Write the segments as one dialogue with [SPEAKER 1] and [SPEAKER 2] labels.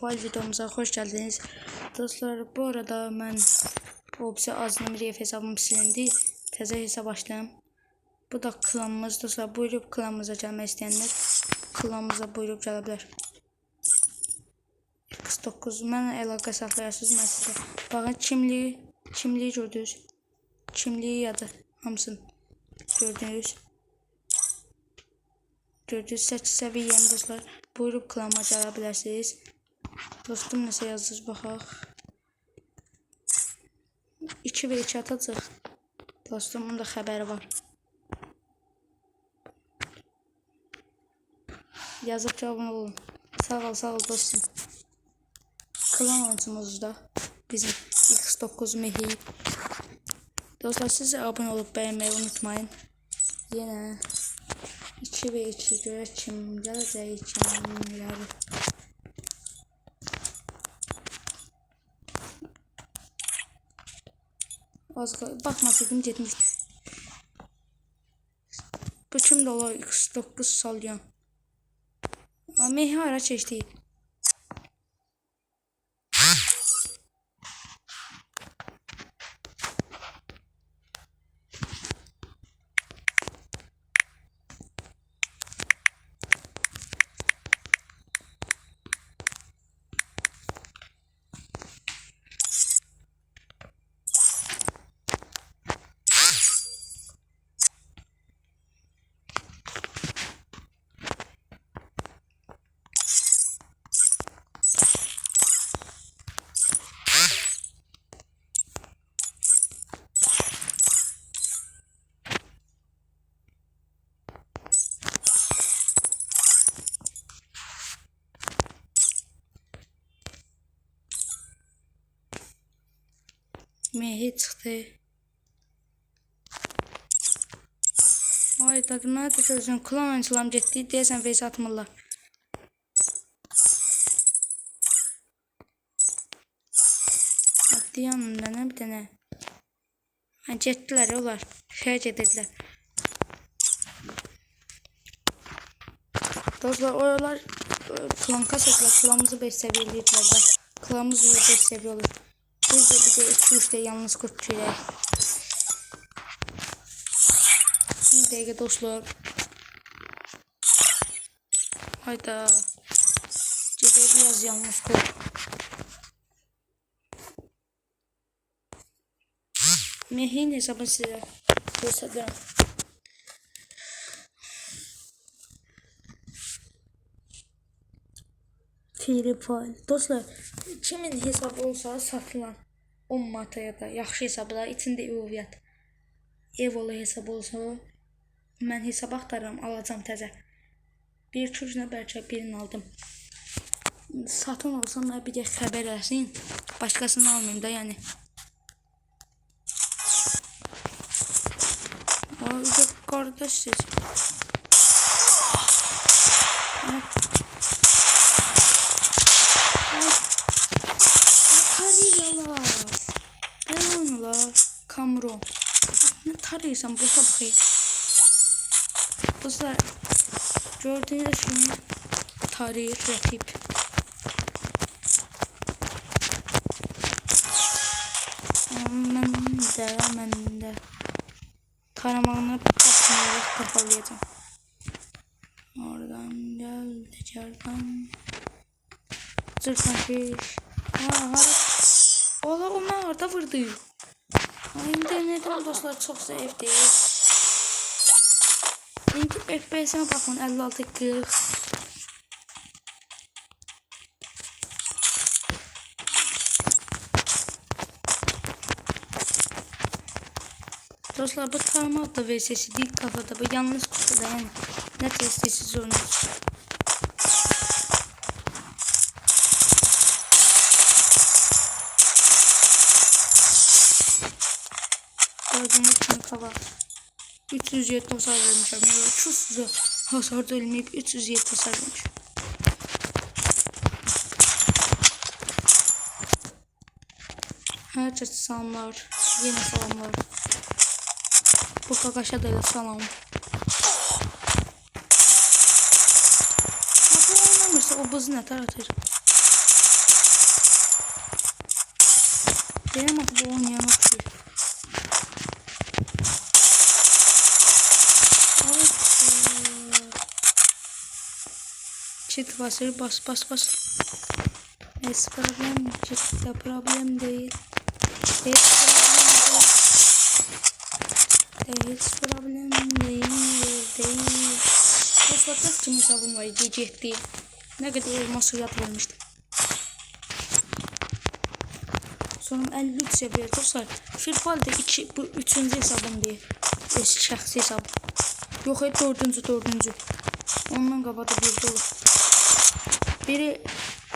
[SPEAKER 1] Fail videomuza hoş geldiniz. Dostlar, bu arada ben Obsi Azınım Ref hesabım silindi. Teze hesap açtım. Bu da klanımız. Dostlar, buyurup klanımıza gelmek isteyenler klanımıza buyurup gelebilir. X9 mən əlaqə saxlayasınız. Mən sizə baxın, kimliyi gördünüz. Kimliyi yadı hamısını gördünüz. 8 səviyyəm dostlar. Buyurup klanıma gələ bilərsiniz. Dostum nəsə yazır, baxaq. 2 və 2 atacaq. Dostumun da xəbəri var. Yazıb ki, abunə olun. Sağ ol dostum. Klan oyuncumuz da bizim X9 Mehi. Dostlar, siz də abunə olub bəyənməyi unutmayın. Yenə 2 və 2 görə kim gələcək, kimləri. Baxmasaydım getmişdim. Bu kimdə olar? X9 salyan. Mehi hara keçdi? Mehi çıxdı. Ay da mən də görürəm, klan oyuncularım getdi, deyəsən veysi atmırlar. Addı yanında nə bir dənə. Getdilər onlar, şəhər gedirlər. Dostlar, oralar klan kasıqlar, klanımızı 5 səviyyə eləyirlər da. Klanımız 5 səviyyə olur. Biz de bir de 2-3 de yalnız kurt çürək. Bir dəqiqə dostlar. Hayda. Gedək biraz yalnız kurt. Mehin hesabını sizə göstərirəm. Free File. Dostlar, kimin hesabı olsa satılan 10 manata ya da yaxşı hesablar, içində ev ola hesabı olsa mən hesab axtarıram, alacam təzə. Bir kücünə bəlkə birini aldım. Satın olsa mənə bir də xəbər eləsin. Başqasını almayayım da yəni. Ay, qardaşsız. Kamron. Ne tarıyorsam boşa bakayım. Dostlar, gördüğünüz kimi tarih rakip. Mən də taramağını bakmayarak kapalayacağım. Oradan geldi cardan. Zırtan fiş. Ola o mən orada vurdu. İnternetim dostlar çok zayıf değil. İnki FPS'e bakın 56-40. Dostlar, bu tarama adlı VS'si değil kafada, bu yalnız kutuda yani ne testisiz oynuyoruz. Gördüğünüz gibi kafa 307 hasar vermişim. Yani çok hasar da ölmeyip 307 hasar vermiş. Herkese selamlar. Yine selamlar. Bu kakaşa da salam. Bu oynamırsa o buz ne atır. Benim adı bu oynayan okuyur. Çift basır bas. Es problem çiftte problem değil. Hiç problem değil. Bu fotoğraf için hesabım var. Gecikti. Ne kadar olması yapılmıştı. Sonra 53 seviye dostlar. Firfal'da bu 3. hesabım değil. Şəxsi hesab. Yox, 4-cü. Ondan qabaqda bir dolu. Biri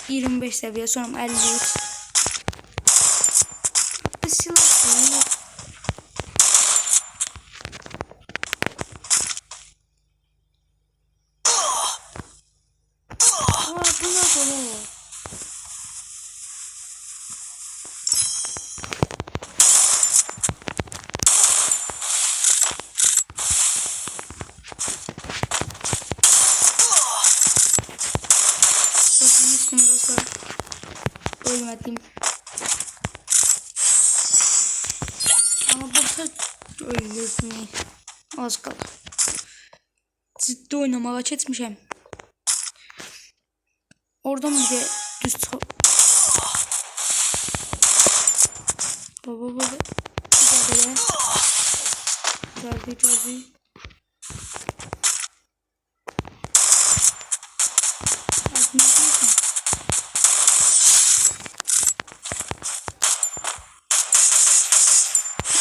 [SPEAKER 1] 25 seviye, sonra 53. Bir silah var. Bu ne dolu? Dostlar, ölmedim. Ama başa ölürsün. Az qala. Ciddi oynamağa keçmişəm. Oradan bir de düz Baba. Geldi.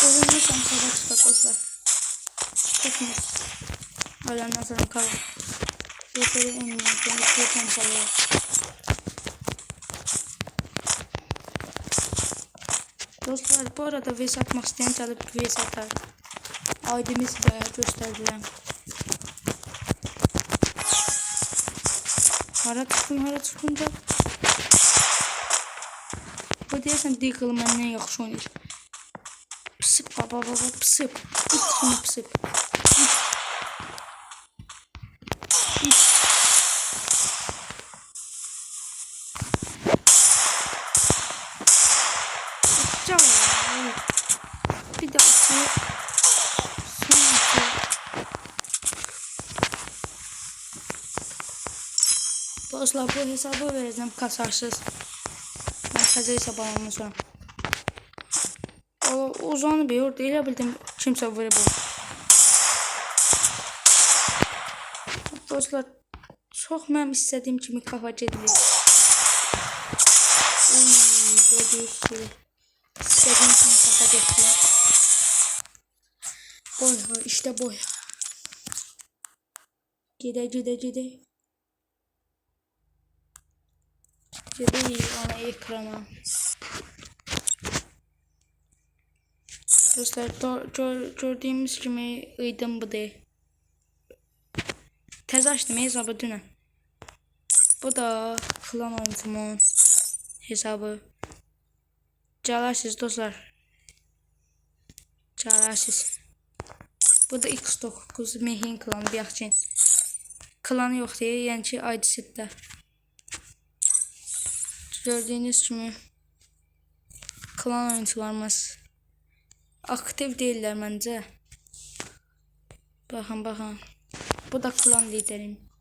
[SPEAKER 1] Öğrenirsem sonra çıkar dostlar. Tekmiz. Öğrenden sonra kalır. Yeterli en iyi. Yeterli kalıyor. Dostlar bu arada VS atmak isteyen çalıp VS atar. ID'mi sizə göstərirəm. Hara çıxınca bu deyəsən Deagle məndən yaxşı oynayır. Pısıp baba pısıp. İt kimi pısıp. Bir de atıyor. Dostlar bu hesabı vereceğim kasarsız. Ben kaza hesap almamın sonra. O uzanı bir orada elə bildim kimsə vurub. Dostlar çox mənim istədiyim kimi kafa gedilir. Gördüyünüz istədiyim kimi kafa gedilir. Boy var işte boy. Gedək. Gedək ana ekrana. Dostlar gördüğümüz gibi ıydım bu değil. Tez açtım hesabı dünən. Bu da klan oyuncumun hesabı. Calarsız dostlar. Calarsız. Bu da X9 Mehin klanı bir klanı yok diye yani ki ID'side. Gördüğünüz gibi klan oyuncularımız aktif değiller bence. Bakın. Bu da klan liderim.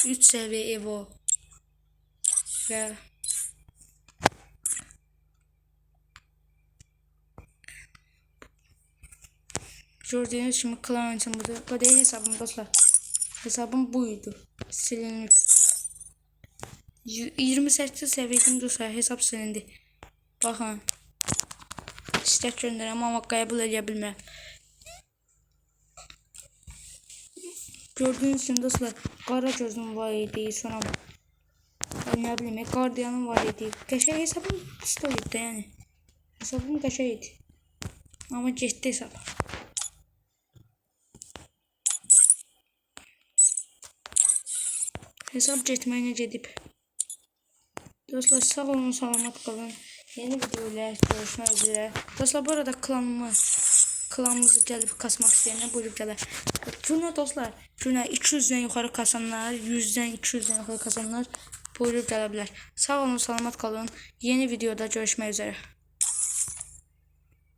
[SPEAKER 1] Üç seviye Evo ve gördüğünüz gibi klan oyuncum budur. Bu değil hesabım dostlar. Hesabım buydu. Silinip. 28 seviyeydim dostlar. Hesap silindi. Bakın. İstek gönderəm ama qəbul edə bilmirəm. Gördüğünüz gibi dostlar. Qara gözüm var idi. Sonra ne bileyim gardiyanım var idi. Qəşəng hesabım pis oldu yani. Hesabım qəşəng idi. Ama getdi hesab. Hesap getməyinə gedib. Dostlar sağ olun, salamat qalın. Yeni videoyla görüşmək üzere. Dostlar bu arada klanımı klanımızı gəlib kasmaq istəyənlər buyurub gələr. Günə dostlar, günə 200-dən yuxarı kasanlar, 100-dən 200-dən yuxarı kasanlar buyurub gələ bilər. Sağ olun, salamat qalın. Yeni videoda görüşmək üzrə.